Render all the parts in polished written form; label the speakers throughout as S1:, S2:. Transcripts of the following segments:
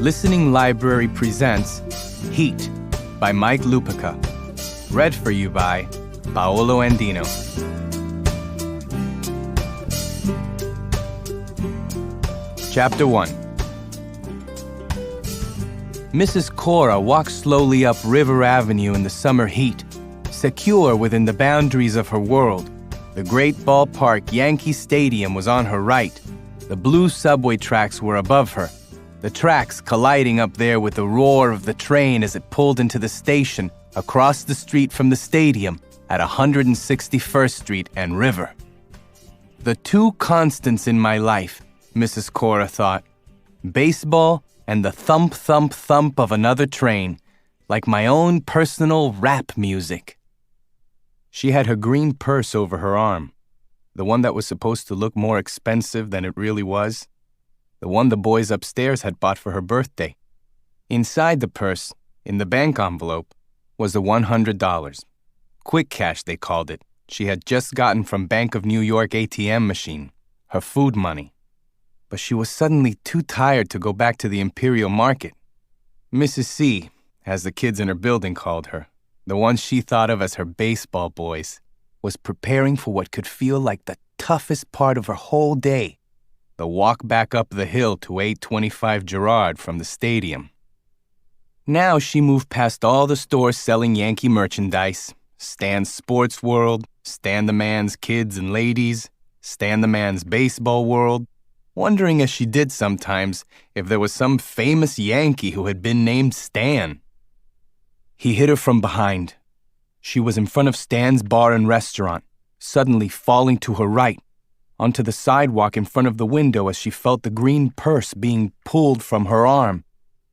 S1: Listening Library presents Heat by Mike Lupica. Read for you by Paolo Andino. Chapter 1. Mrs. Cora walked slowly up River Avenue in the summer heat, secure within the boundaries of her world. The great ballpark Yankee Stadium was on her right. The blue subway tracks were above her, the tracks colliding up there with the roar of the train as it pulled into the station across the street from the stadium at 161st Street and River. The two constants in my life, Mrs. Cora thought, baseball and the thump, thump, thump of another train, like my own personal rap music. She had her green purse over her arm, the one that was supposed to look more expensive than it really was, the one the boys upstairs had bought for her birthday. Inside the purse, in the bank envelope, was the $100. Quick cash, they called it. She had just gotten from Bank of New York ATM machine, her food money. But she was suddenly too tired to go back to the Imperial Market. Mrs. C, as the kids in her building called her, the ones she thought of as her baseball boys, was preparing for what could feel like the toughest part of her whole day, the walk back up the hill to 825 Girard from the stadium. Now she moved past all the stores selling Yankee merchandise, Stan's Sports World, Stan the Man's Kids and Ladies, Stan the Man's Baseball World, wondering as she did sometimes if there was some famous Yankee who had been named Stan. He hit her from behind. She was in front of Stan's bar and restaurant, suddenly falling to her right, onto the sidewalk in front of the window as she felt the green purse being pulled from her arm,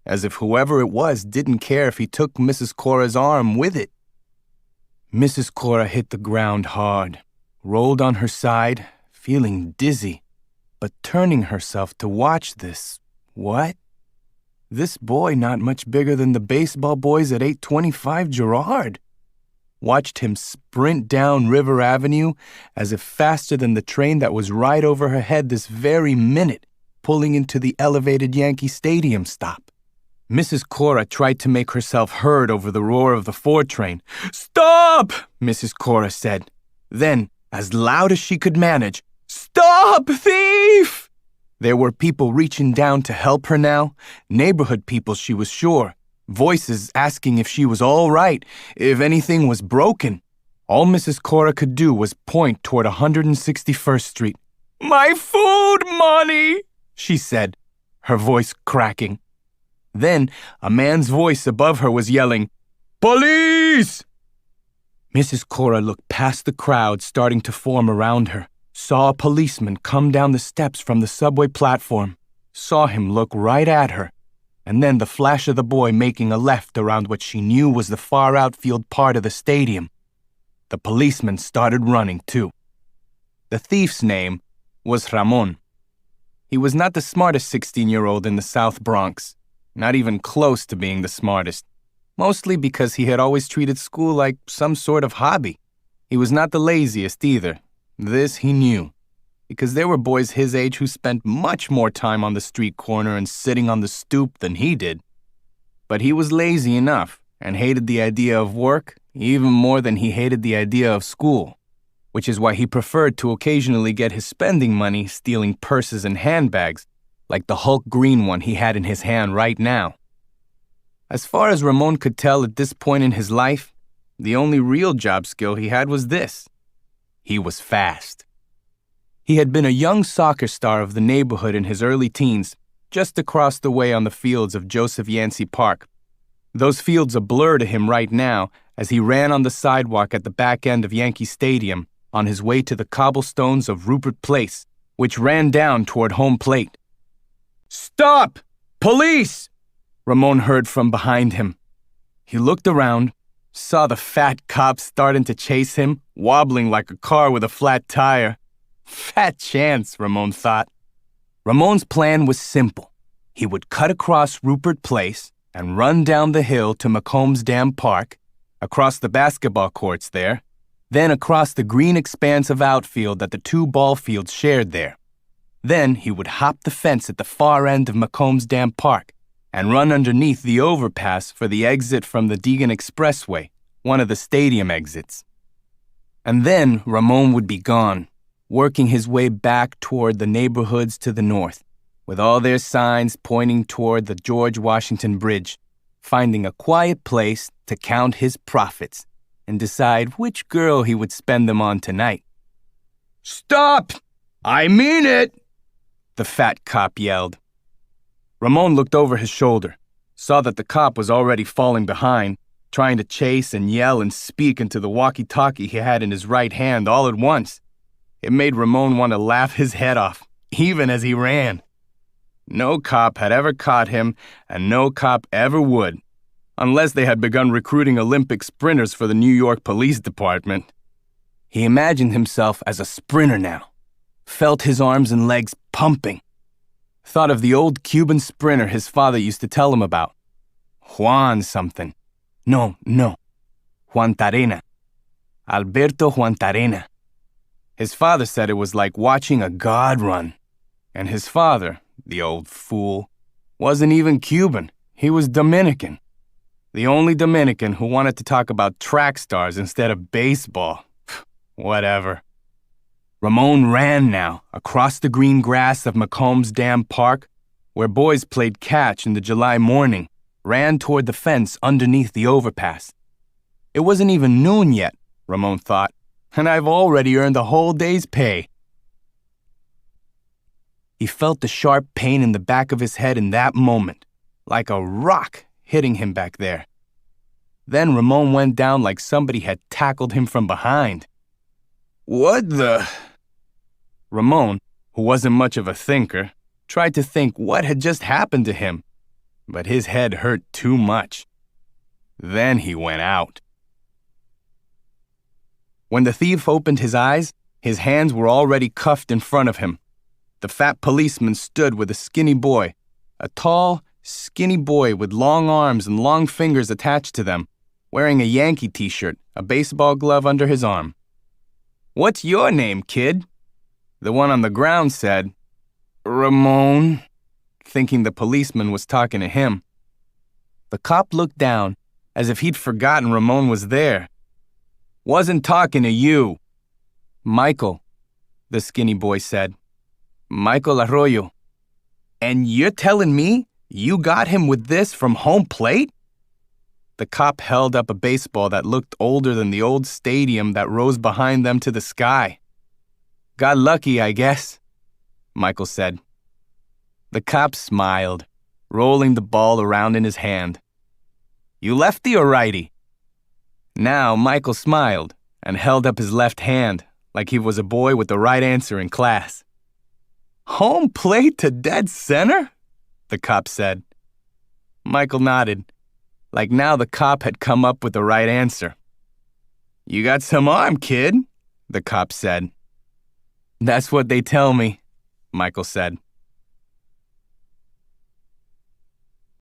S1: as if whoever it was didn't care if he took Mrs. Cora's arm with it. Mrs. Cora hit the ground hard, rolled on her side, feeling dizzy, but turning herself to watch this. What? This boy not much bigger than the baseball boys at 825 Girard. Watched him sprint down River Avenue as if faster than the train that was right over her head this very minute, pulling into the elevated Yankee Stadium stop. Mrs. Cora tried to make herself heard over the roar of the Ford train. "Stop!" Mrs. Cora said. Then, as loud as she could manage, "Stop, thief!" There were people reaching down to help her now, neighborhood people she was sure, voices asking if she was all right, if anything was broken. All Mrs. Cora could do was point toward 161st Street. "My food money," she said, her voice cracking. Then a man's voice above her was yelling, "Police!" Mrs. Cora looked past the crowd starting to form around her, saw a policeman come down the steps from the subway platform, saw him look right at her, and then the flash of the boy making a left around what she knew was the far outfield part of the stadium. The policeman started running, too. The thief's name was Ramon. He was not the smartest 16-year-old in the South Bronx, not even close to being the smartest, mostly because he had always treated school like some sort of hobby. He was not the laziest either. This he knew, because there were boys his age who spent much more time on the street corner and sitting on the stoop than he did. But he was lazy enough and hated the idea of work even more than he hated the idea of school, which is why he preferred to occasionally get his spending money stealing purses and handbags, like the Hulk green one he had in his hand right now. As far as Ramon could tell at this point in his life, the only real job skill he had was this. He was fast. He had been a young soccer star of the neighborhood in his early teens, just across the way on the fields of Joseph Yancey Park. Those fields a blur to him right now as he ran on the sidewalk at the back end of Yankee Stadium on his way to the cobblestones of Rupert Place, which ran down toward home plate. "Stop! Police!" Ramon heard from behind him. He looked around, saw the fat cop starting to chase him, wobbling like a car with a flat tire. Fat chance, Ramon thought. Ramon's plan was simple. He would cut across Rupert Place and run down the hill to McCombs Dam Park, across the basketball courts there, then across the green expanse of outfield that the two ball fields shared there. Then he would hop the fence at the far end of McCombs Dam Park and run underneath the overpass for the exit from the Deegan Expressway, one of the stadium exits. And then Ramon would be gone, working his way back toward the neighborhoods to the north, with all their signs pointing toward the George Washington Bridge, finding a quiet place to count his profits and decide which girl he would spend them on tonight. "Stop! I mean it!" the fat cop yelled. Ramon looked over his shoulder, saw that the cop was already falling behind, trying to chase and yell and speak into the walkie-talkie he had in his right hand all at once. It made Ramon want to laugh his head off, even as he ran. No cop had ever caught him, and no cop ever would, unless they had begun recruiting Olympic sprinters for the New York Police Department. He imagined himself as a sprinter now, felt his arms and legs pumping, thought of the old Cuban sprinter his father used to tell him about. Juan something. No. Juantarena. Alberto Juantarena. His father said it was like watching a god run. And his father, the old fool, wasn't even Cuban. He was Dominican. The only Dominican who wanted to talk about track stars instead of baseball. Whatever. Ramon ran now across the green grass of Macomb's Dam Park, where boys played catch in the July morning, ran toward the fence underneath the overpass. It wasn't even noon yet, Ramon thought, and I've already earned the whole day's pay. He felt the sharp pain in the back of his head in that moment, like a rock hitting him back there. Then Ramon went down like somebody had tackled him from behind. What the... Ramon, who wasn't much of a thinker, tried to think what had just happened to him, but his head hurt too much. Then he went out. When the thief opened his eyes, his hands were already cuffed in front of him. The fat policeman stood with a skinny boy, a tall, skinny boy with long arms and long fingers attached to them, wearing a Yankee t-shirt, a baseball glove under his arm. "What's your name, kid?" The one on the ground said, "Ramon," thinking the policeman was talking to him. The cop looked down, as if he'd forgotten Ramon was there. "Wasn't talking to you." "Michael," the skinny boy said. "Michael Arroyo." "And you're telling me you got him with this from home plate?" The cop held up a baseball that looked older than the old stadium that rose behind them to the sky. "Got lucky, I guess," Michael said. The cop smiled, rolling the ball around in his hand. "You lefty or righty?" Now Michael smiled and held up his left hand like he was a boy with the right answer in class. "Home plate to dead center?" the cop said. Michael nodded, like now the cop had come up with the right answer. "You got some arm, kid," the cop said. "That's what they tell me," Michael said.